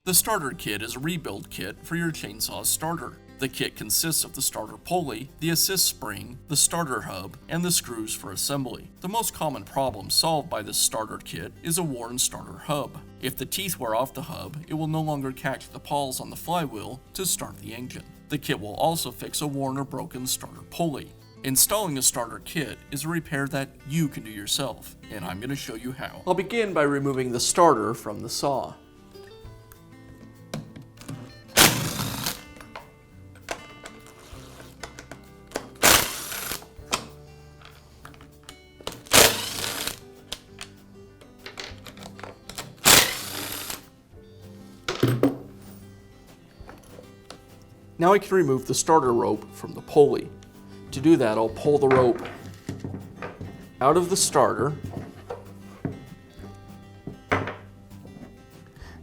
The starter kit is a rebuild kit for your chainsaw starter. The kit consists of the starter pulley, the assist spring, the starter hub, and the screws for assembly. The most common problem solved by this starter kit is a worn starter hub. If the teeth wear off the hub, it will no longer catch the pawls on the flywheel to start the engine. The kit will also fix a worn or broken starter pulley. Installing a starter kit is a repair that you can do yourself, and I'm going to show you how. I'll begin by removing the starter from the saw. Now I can remove the starter rope from the pulley. To do that, I'll pull the rope out of the starter.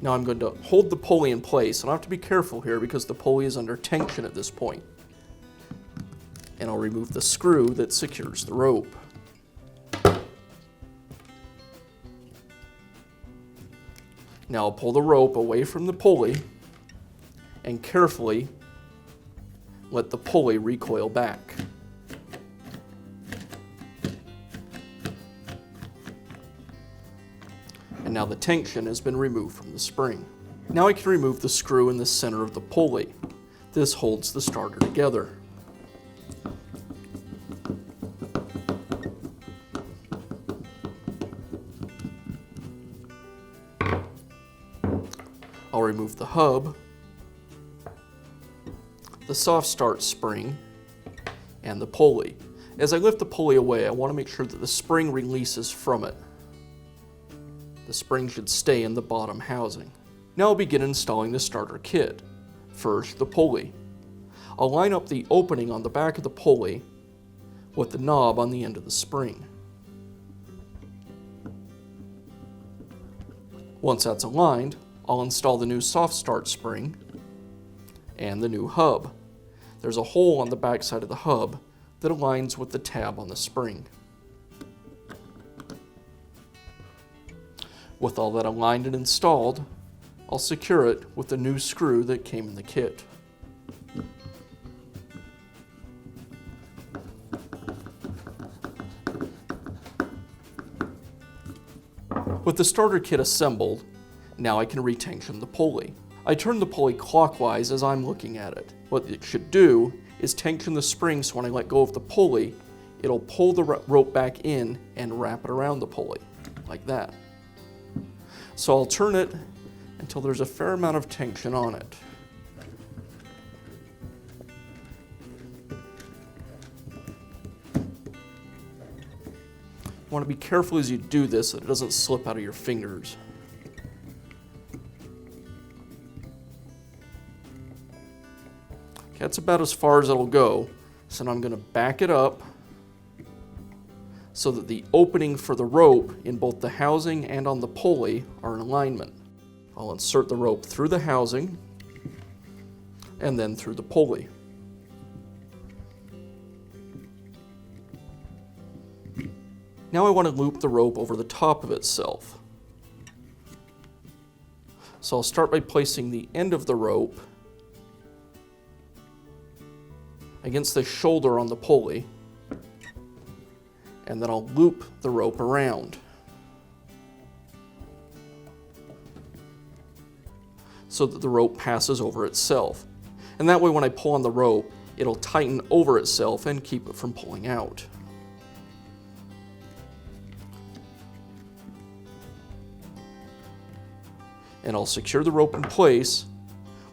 Now I'm going to hold the pulley in place, and I have to be careful here because the pulley is under tension at this point. And I'll remove the screw that secures the rope. Now I'll pull the rope away from the pulley and carefully let the pulley recoil back. And now the tension has been removed from the spring. Now I can remove the screw in the center of the pulley. This holds the starter together. I'll remove the hub, the soft start spring, and the pulley. As I lift the pulley away, I want to make sure that the spring releases from it. The spring should stay in the bottom housing. Now I'll begin installing the starter kit. First, the pulley. I'll line up the opening on the back of the pulley with the knob on the end of the spring. Once that's aligned, I'll install the new soft start spring and the new hub. There's a hole on the back side of the hub that aligns with the tab on the spring. With all that aligned and installed, I'll secure it with the new screw that came in the kit. With the starter kit assembled, now I can retension the pulley. I turn the pulley clockwise as I'm looking at it. What it should do is tension the spring so when I let go of the pulley, it'll pull the rope back in and wrap it around the pulley, like that. So I'll turn it until there's a fair amount of tension on it. You want to be careful as you do this so that it doesn't slip out of your fingers. That's about as far as it'll go. So now I'm going to back it up so that the opening for the rope in both the housing and on the pulley are in alignment. I'll insert the rope through the housing and then through the pulley. Now I want to loop the rope over the top of itself. So I'll start by placing the end of the rope against the shoulder on the pulley, and then I'll loop the rope around. So that the rope passes over itself. And that way when I pull on the rope, it'll tighten over itself and keep it from pulling out. And I'll secure the rope in place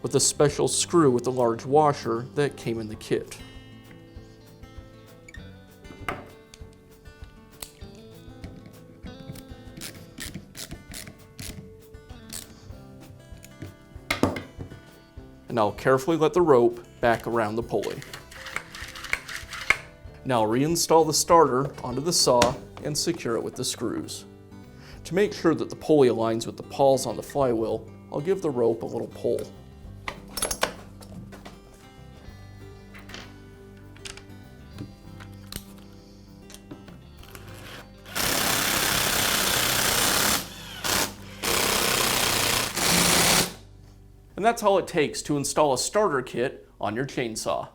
with a special screw with a large washer that came in the kit. And I'll carefully let the rope back around the pulley. Now I'll reinstall the starter onto the saw and secure it with the screws. To make sure that the pulley aligns with the pawls on the flywheel, I'll give the rope a little pull. And that's all it takes to install a starter kit on your chainsaw.